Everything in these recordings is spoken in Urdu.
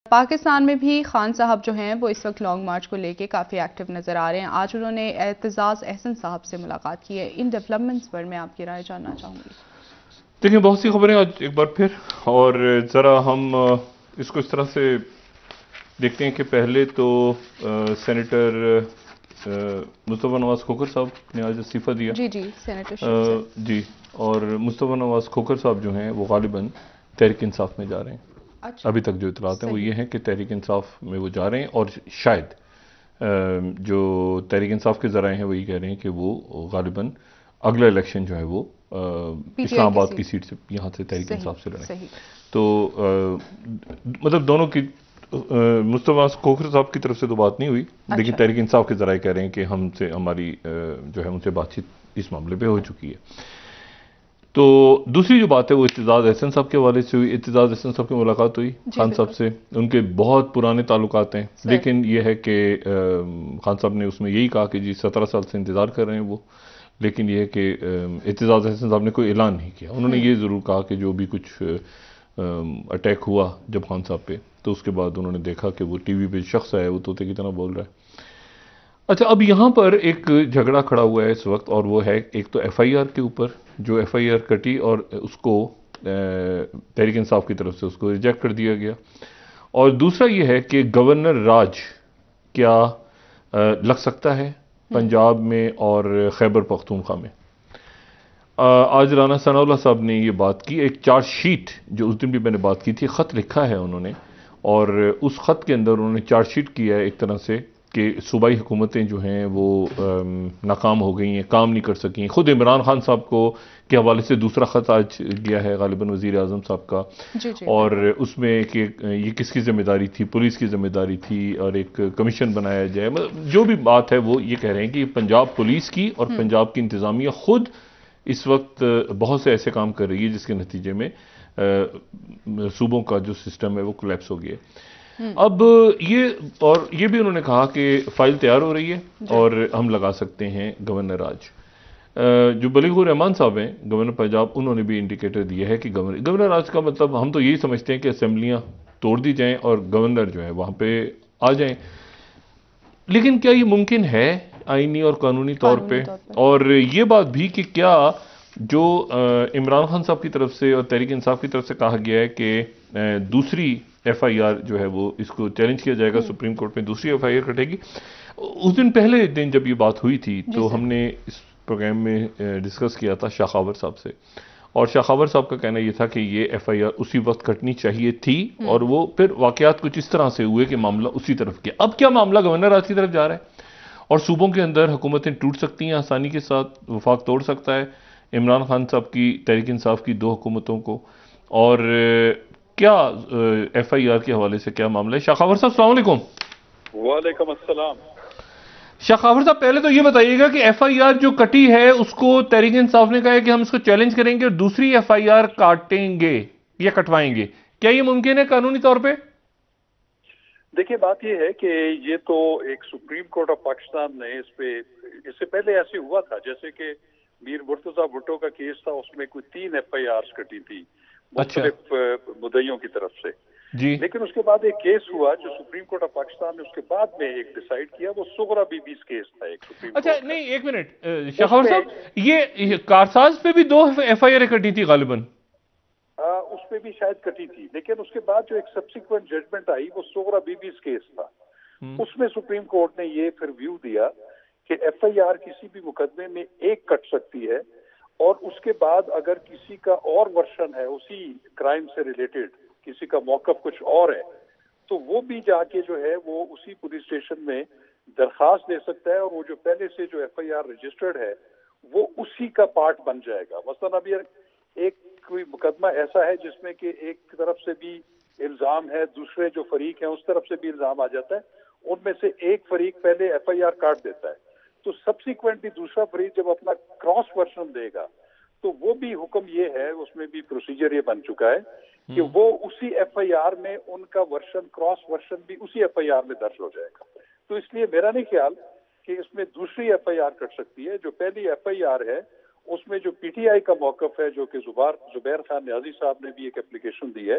پاکستان میں بھی خان صاحب جو ہیں وہ اس وقت لانگ مارچ کو لے کے کافی ایکٹیو نظر آ رہے ہیں. آج انہوں نے اعتزاز احسن صاحب سے ملاقات کی ہے. ان ڈیولپمنٹس پر میں آپ کی رائے جاننا چاہوں گی. دیکھیں، بہت سی خبریں آج ایک بار پھر، اور ذرا ہم اس کو اس طرح سے دیکھتے ہیں کہ پہلے تو سینیٹر مصطفیٰ نواز کھوکھر صاحب نے آج استعفیٰ دیا. جی سینیٹر شپ سے جی، اور مصطفیٰ نواز کھوکھر صاحب جو ہیں وہ غالباً تحریک انصاف میں جا رہے ہیں. اچھا، ابھی تک جو اطلاعات ہیں وہ یہ ہیں کہ تحریک انصاف میں وہ جا رہے ہیں، اور شاید جو تحریک انصاف کے ذرائع ہیں وہ یہ کہہ رہے ہیں کہ وہ غالباً اگلا الیکشن جو ہے وہ اسلام آباد کی سیٹ سے یہاں سے تحریک انصاف سے لڑیں. تو مطلب دونوں کی مصطفیٰ کھوکھر صاحب کی طرف سے تو بات نہیں ہوئی، لیکن تحریک انصاف کے ذرائع کہہ رہے ہیں کہ ہماری جو ہے ان سے بات چیت اس معاملے پہ ہو چکی ہے. تو دوسری جو بات ہے وہ اعتزاز احسن صاحب کے حوالے سے ہوئی. اعتزاز احسن صاحب کی ملاقات ہوئی خان صاحب سے. ان کے بہت پرانے تعلقات ہیں، لیکن یہ ہے کہ خان صاحب نے اس میں یہی کہا کہ جی 17 سال سے انتظار کر رہے ہیں وہ، لیکن یہ ہے کہ اعتزاز احسن صاحب نے کوئی اعلان نہیں کیا. انہوں نے یہ ضرور کہا کہ جو بھی کچھ اٹیک ہوا جب خان صاحب پہ، تو اس کے بعد انہوں نے دیکھا کہ وہ ٹی وی پہ شخص ہے وہ طوطے کی طرح بول رہا ہے. اچھا، اب یہاں پر ایک جھگڑا کھڑا ہوا ہے اس وقت، اور وہ ہے ایک تو ایف آئی آر کے اوپر، جو ایف آئی آر کٹی اور اس کو تحریک انصاف کی طرف سے اس کو ریجیکٹ کر دیا گیا. اور دوسرا یہ ہے کہ گورنر راج کیا لگ سکتا ہے پنجاب میں اور خیبر پختونخوا میں. آج رانا ثناء اللہ صاحب نے یہ بات کی، ایک چارج شیٹ جو اس دن بھی میں نے بات کی تھی، خط لکھا ہے انہوں نے، اور اس خط کے اندر انہوں نے چارج شیٹ کیا ہے ایک طرح سے کہ صوبائی حکومتیں جو ہیں وہ ناکام ہو گئی ہیں، کام نہیں کر سکیں. خود عمران خان صاحب کو کے حوالے سے دوسرا خط آج گیا ہے غالباً وزیر اعظم صاحب کا، اور اس میں کہ یہ کس کی ذمہ داری تھی، پولیس کی ذمہ داری تھی، اور ایک کمیشن بنایا جائے. جو بھی بات ہے وہ یہ کہہ رہے ہیں کہ پنجاب پولیس کی اور پنجاب کی انتظامیہ خود اس وقت بہت سے ایسے کام کر رہی ہے جس کے نتیجے میں صوبوں کا جو سسٹم ہے وہ کولیپس ہو گیا. اب یہ بھی انہوں نے کہا کہ فائل تیار ہو رہی ہے اور ہم لگا سکتے ہیں گورنر راج. جو بلیغ الرحمان صاحب ہیں گورنر پنجاب، انہوں نے بھی انڈیکیٹر دیا ہے کہ گورنر راج کا مطلب ہم تو یہی سمجھتے ہیں کہ اسمبلیاں توڑ دی جائیں اور گورنر جو ہے وہاں پہ آ جائیں. لیکن کیا یہ ممکن ہے آئینی اور قانونی طور پہ؟ اور یہ بات بھی کہ کیا جو عمران خان صاحب کی طرف سے اور تحریک انصاف کی طرف سے کہا گیا ہے کہ دوسری ایف آئی آر جو ہے وہ اس کو چیلنج کیا جائے گا سپریم کورٹ میں، دوسری ایف آئی آر کٹے گی. اس دن پہلے دن جب یہ بات ہوئی تھی تو ہم نے اس پروگرام میں ڈسکس کیا تھا شاخاور صاحب سے، اور شاخاور صاحب کا کہنا یہ تھا کہ یہ ایف آئی آر اسی وقت کٹنی چاہیے تھی، اور وہ پھر واقعات کچھ اس طرح سے ہوئے کہ معاملہ اسی طرف کیا. اب کیا معاملہ گورنر راج کی طرف جا رہا ہے اور صوبوں کے اندر حکومتیں ٹوٹ سکتی ہیں آسانی کے ساتھ، وفاق توڑ سکتا ہے عمران خان صاحب کی تحریک انصاف کی دو حکومتوں کو. اور کیا ایف آئی آر کے حوالے سے کیا معاملہ ہے؟ شاخاور صاحب السلام علیکم. وعلیکم السلام. شاخاور صاحب پہلے تو یہ بتائیے گا کہ ایف آئی آر جو کٹی ہے اس کو تحریک انصاف نے کہا ہے کہ ہم اس کو چیلنج کریں گے اور دوسری ایف آئی آر کاٹیں گے یا کٹوائیں گے، کیا یہ ممکن ہے قانونی طور پہ؟ دیکھیے، بات یہ ہے کہ یہ تو ایک سپریم کورٹ آف پاکستان نے اس سے پہلے ایسے ہوا تھا، جیسے کہ میر مرتضیٰ بھٹو کا کیس تھا، اس میں کوئی 3 ایف آئی آرز کٹی تھی مختلف مدعیوں کی طرف سے. جی، لیکن اس کے بعد ایک کیس ہوا جو سپریم کورٹ آف پاکستان نے اس کے بعد میں ایک ڈیسائیڈ کیا، وہ سغرا بی بی's کیس تھا ایک سپریم کورٹ. اچھا نہیں، ایک منٹ شاخاور صاحب، یہ کارساز پہ بھی 2 ایف آئی آر کٹی تھی غالباً؟ اس پہ بھی شاید کٹی تھی، لیکن اس کے بعد جو ایک سبسیکوینٹ ججمنٹ آئی وہ سغرا بی بی's کیس تھا. اس میں سپریم کورٹ نے یہ پھر ویو دیا کہ ایف آئی آر کسی بھی مقدمے میں ایک کٹ سکتی ہے، اور اس کے بعد اگر کسی کا اور ورشن ہے اسی کرائم سے ریلیٹڈ، کسی کا موقف کچھ اور ہے، تو وہ بھی جا کے جو ہے وہ اسی پولیس اسٹیشن میں درخواست دے سکتا ہے، اور وہ جو پہلے سے جو ایف آئی آر رجسٹرڈ ہے وہ اسی کا پارٹ بن جائے گا. مثلا ابھی ایک کوئی مقدمہ ایسا ہے جس میں کہ ایک طرف سے بھی الزام ہے، دوسرے جو فریق ہیں اس طرف سے بھی الزام آ جاتا ہے، ان میں سے ایک فریق پہلے ایف آئی آر کاٹ دیتا ہے، تو سبسیکوینٹلی دوسرا فریق جب اپنا کراس ورژن دے گا تو وہ بھی حکم یہ ہے، اس میں بھی پروسیجر یہ بن چکا ہے کہ وہ اسی ایف آئی آر میں ان کا ورژن، کراس ورژن بھی اسی ایف آئی آر میں درج ہو جائے گا. تو اس لیے میرا نہیں خیال کہ اس میں دوسری ایف آئی آر کٹ سکتی ہے. جو پہلی ایف آئی آر ہے اس میں جو پی ٹی آئی کا موقف ہے، جو کہ زبیر خان نیازی صاحب نے بھی ایک اپلیکیشن دی ہے،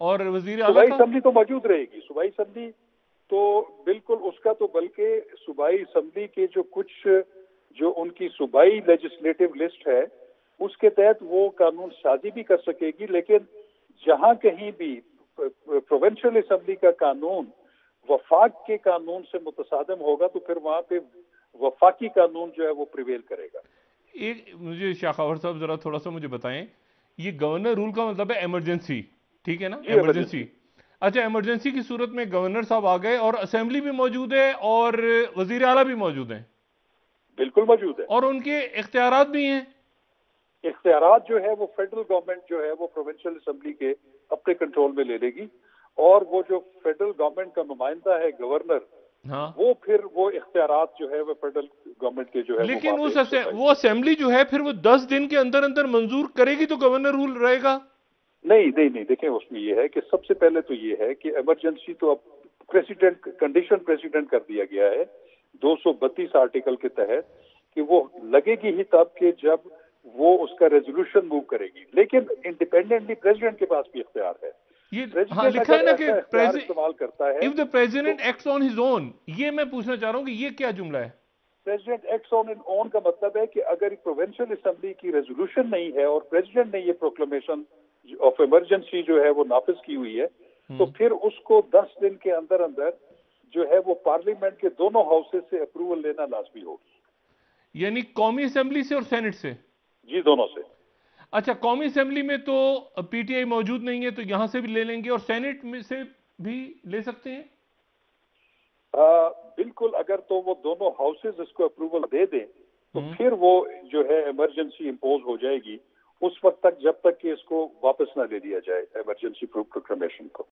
اور وزیر اعلیٰ صوبائی کا؟ اسمبلی تو موجود رہے گی، صوبائی اسمبلی تو بالکل اس کا تو، بلکہ صوبائی اسمبلی کے جو کچھ جو ان کی صوبائی لیجسلیٹو لسٹ ہے اس کے تحت وہ قانون سازی بھی کر سکے گی، لیکن جہاں کہیں بھی پروونشل اسمبلی کا قانون وفاق کے قانون سے متصادم ہوگا تو پھر وہاں پہ وفاقی قانون جو ہے وہ پریویل کرے گا۔ ایک مجھے شاخاور صاحب ذرا تھوڑا سا مجھے بتائیں، یہ گورنر رول کا مطلب ہے ایمرجنسی، ٹھیک ہے نا؟ جی، ایمرجنسی۔ اچھا، ایمرجنسی کی صورت میں گورنر صاحب آ گئے اور اسمبلی بھی موجود ہے اور وزیر اعلیٰ بھی موجود ہیں، بالکل موجود ہے، اور ان کے اختیارات بھی ہیں۔ اختیارات جو ہے وہ فیڈرل گورنمنٹ جو ہے وہ پروونشل اسمبلی کے اپنے کنٹرول میں لے لے گی، اور وہ جو فیڈرل گورنمنٹ کا نمائندہ ہے گورنر، ہاں، وہ پھر وہ اختیارات جو ہے وہ فیڈرل گورنمنٹ کے جو ہے لیکن وہ وہ اسمبلی جو ہے پھر وہ 10 دن کے اندر اندر منظور کرے گی تو گورنر رول رہے گا؟ نہیں، دیکھیں اس میں یہ ہے کہ سب سے پہلے تو یہ ہے کہ ایمرجنسی تو اب پریسیڈنٹ کنڈیشن پریسیڈنٹ کر دیا گیا ہے 232 آرٹیکل کے تحت کہ وہ لگے گی ہی تب کہ جب وہ اس کا ریزولوشن موو کرے گی، لیکن انڈیپینڈنٹلی پریزیڈنٹ کے پاس بھی اختیار ہے۔ یہ ہاں لکھا ہے نا کہ استعمال کرتا ہے if the president acts on his own، یہ میں پوچھنا چاہ رہا ہوں کہ یہ کیا جملہ ہے؟ پریزیڈنٹ ایکٹس آن اون کا مطلب ہے کہ اگر پروونشل اسمبلی کی ریزولوشن نہیں ہے اور پریزیڈنٹ نے یہ پروکلمیشن آف ایمرجنسی جو ہے وہ نافذ کی ہوئی ہے تو پھر اس کو 10 دن کے اندر اندر جو ہے وہ پارلیمنٹ کے دونوں ہاؤسز سے اپروول لینا لازمی ہوگی۔ یعنی قومی اسمبلی سے اور سینٹ سے؟ جی، دونوں سے۔ اچھا، قومی اسمبلی میں تو پی ٹی آئی موجود نہیں ہے تو یہاں سے بھی لے لیں گے، اور سینٹ میں سے بھی لے سکتے ہیں؟ بالکل، اگر تو وہ دونوں ہاؤسز اس کو اپروول دے دیں تو پھر وہ جو ہے ایمرجنسی امپوز ہو جائے گی اس وقت تک جب تک کہ اس کو واپس نہ لے لیا جائے ایمرجنسی پروکلیمیشن کو۔